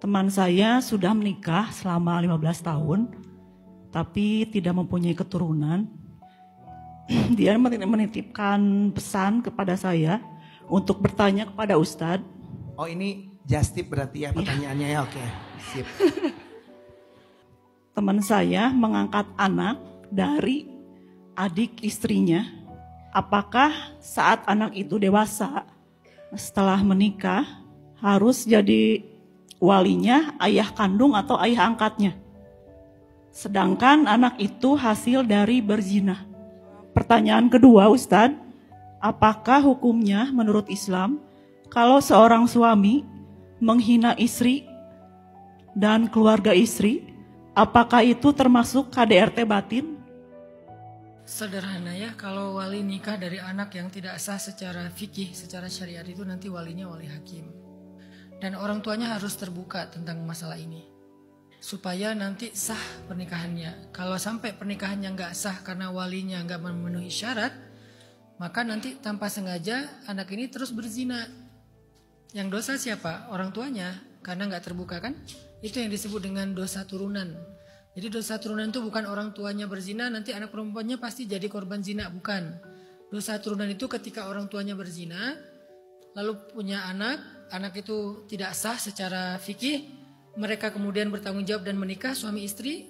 Teman saya sudah menikah selama 15 tahun, tapi tidak mempunyai keturunan. Dia menitipkan pesan kepada saya untuk bertanya kepada Ustadz. Oh, ini just tip berarti ya pertanyaannya ya, oke. Sip. Teman saya mengangkat anak dari adik istrinya. Apakah saat anak itu dewasa, setelah menikah, harus jadi walinya ayah kandung atau ayah angkatnya? Sedangkan anak itu hasil dari berzina. Pertanyaan kedua, Ustadz, apakah hukumnya menurut Islam kalau seorang suami menghina istri dan keluarga istri, apakah itu termasuk KDRT batin? Sederhana ya, kalau wali nikah dari anak yang tidak sah secara fikih, secara syariat itu nanti walinya wali hakim. Dan orang tuanya harus terbuka tentang masalah ini. Supaya nanti sah pernikahannya. Kalau sampai pernikahannya nggak sah karena walinya nggak memenuhi syarat, maka nanti tanpa sengaja anak ini terus berzina. Yang dosa siapa? Orang tuanya, karena nggak terbuka kan? Itu yang disebut dengan dosa turunan. Jadi dosa turunan itu bukan orang tuanya berzina, nanti anak perempuannya pasti jadi korban zina, bukan. Dosa turunan itu ketika orang tuanya berzina, lalu punya anak itu tidak sah secara fikih, mereka kemudian bertanggung jawab dan menikah suami istri,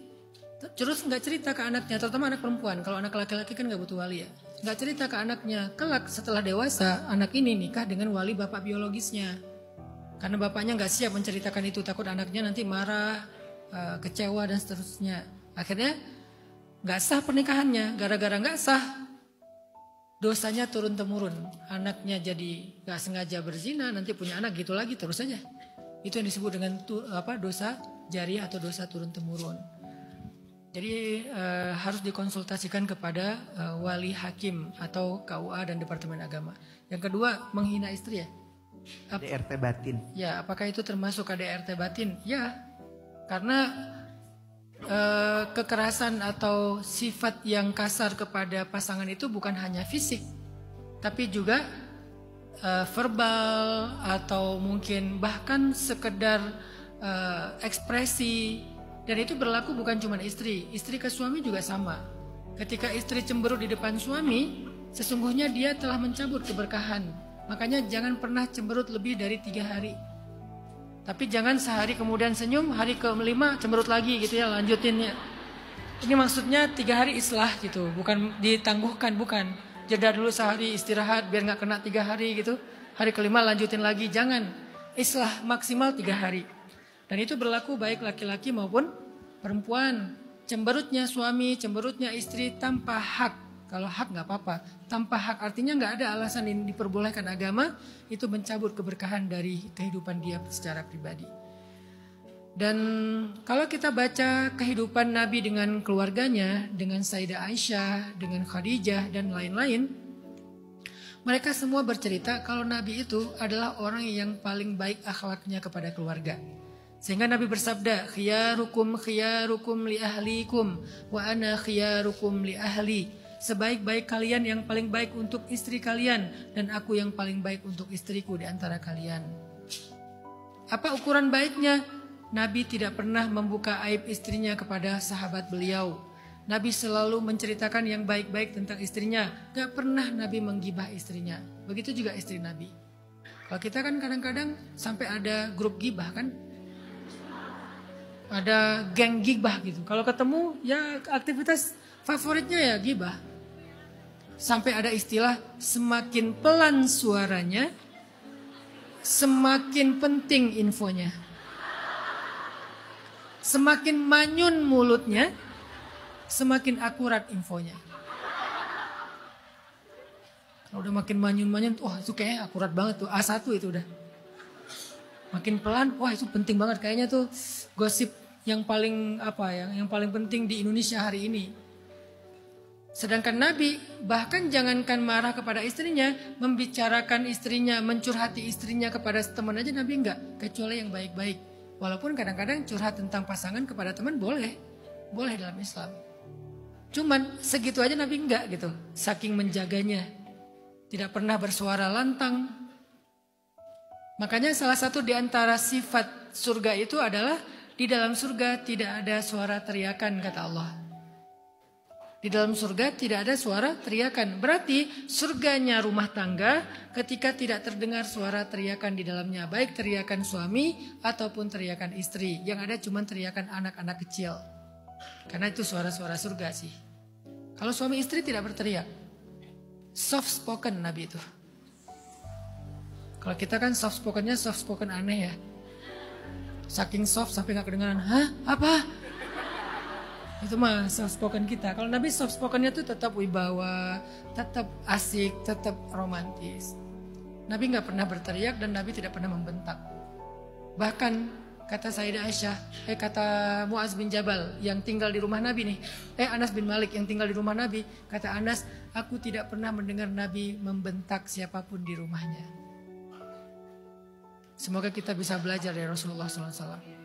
terus nggak cerita ke anaknya, terutama anak perempuan. Kalau anak laki-laki kan nggak butuh wali ya, nggak cerita ke anaknya. Kelak setelah dewasa, anak ini nikah dengan wali bapak biologisnya, karena bapaknya nggak siap menceritakan itu, takut anaknya nanti marah, kecewa dan seterusnya. Akhirnya nggak sah pernikahannya, gara-gara nggak sah, dosanya turun temurun. Anaknya jadi nggak sengaja berzina, nanti punya anak gitu lagi terus saja. Itu yang disebut dengan dosa jari atau dosa turun temurun. Jadi harus dikonsultasikan kepada wali hakim atau KUA dan Departemen Agama. Yang kedua, menghina istri ya. KDRT batin. Ya, apakah itu termasuk KDRT batin? Ya, karena kekerasan atau sifat yang kasar kepada pasangan itu bukan hanya fisik, tapi juga verbal atau mungkin bahkan sekedar ekspresi. Dan itu berlaku bukan cuma istri ke suami juga sama. Ketika istri cemberut di depan suami, sesungguhnya dia telah mencabut keberkahan. Makanya jangan pernah cemberut lebih dari 3 hari. Tapi jangan sehari kemudian senyum, hari ke-5 cemberut lagi gitu ya, lanjutin ya. Ini maksudnya 3 hari islah gitu, bukan ditangguhkan, bukan. Jeda dulu sehari istirahat biar gak kena 3 hari gitu. Hari ke-5 lanjutin lagi, jangan. Islah maksimal 3 hari. Dan itu berlaku baik laki-laki maupun perempuan. Cemberutnya suami, cemberutnya istri tanpa hak. Kalau hak gak apa-apa, tanpa hak artinya gak ada alasan yang diperbolehkan agama, itu mencabut keberkahan dari kehidupan dia secara pribadi. Dan kalau kita baca kehidupan Nabi dengan keluarganya, dengan Sayyidah Aisyah, dengan Khadijah dan lain-lain, mereka semua bercerita kalau Nabi itu adalah orang yang paling baik akhlaknya kepada keluarga. Sehingga Nabi bersabda, khiyarukum li ahlikum wa ana khiyarukum li ahli. Sebaik-baik kalian yang paling baik untuk istri kalian, dan aku yang paling baik untuk istriku di antara kalian. Apa ukuran baiknya? Nabi tidak pernah membuka aib istrinya kepada sahabat beliau. Nabi selalu menceritakan yang baik-baik tentang istrinya. Gak pernah Nabi menggibah istrinya. Begitu juga istri Nabi. Kalau kita kan kadang-kadang sampai ada grup gibah kan. Ada geng gibah gitu. Kalau ketemu ya aktivitas favoritnya ya gibah. Sampai ada istilah semakin pelan suaranya, semakin penting infonya. Semakin manyun mulutnya, semakin akurat infonya. Kalau udah makin manyun-manyun, wah itu kayaknya akurat banget tuh, A1 itu udah. Makin pelan, wah itu penting banget, kayaknya tuh gosip yang paling yang paling penting di Indonesia hari ini. Sedangkan Nabi bahkan jangankan marah kepada istrinya, membicarakan istrinya, mencurhati istrinya kepada teman aja Nabi enggak, kecuali yang baik-baik. Walaupun kadang-kadang curhat tentang pasangan kepada teman boleh dalam Islam. Cuman segitu aja Nabi enggak gitu, saking menjaganya. Tidak pernah bersuara lantang. Makanya salah satu di antara sifat surga itu adalah di dalam surga tidak ada suara teriakan, kata Allah. Di dalam surga tidak ada suara teriakan. Berarti surganya rumah tangga ketika tidak terdengar suara teriakan di dalamnya. Baik teriakan suami ataupun teriakan istri. Yang ada cuma teriakan anak-anak kecil. Karena itu suara-suara surga sih. Kalau suami istri tidak berteriak. Soft spoken Nabi itu. Kalau kita kan soft spokennya soft spoken aneh ya. Saking soft sampai gak kedengaran. Hah? Apa? Itu mah soft spoken kita. Kalau Nabi soft spokennya tuh tetap wibawa, tetap asik, tetap romantis. Nabi gak pernah berteriak dan Nabi tidak pernah membentak. Bahkan kata Sayyidah Aisyah, kata Muaz bin Jabal yang tinggal di rumah Nabi nih. Anas bin Malik yang tinggal di rumah Nabi. Kata Anas, aku tidak pernah mendengar Nabi membentak siapapun di rumahnya. Semoga kita bisa belajar dari Rasulullah SAW.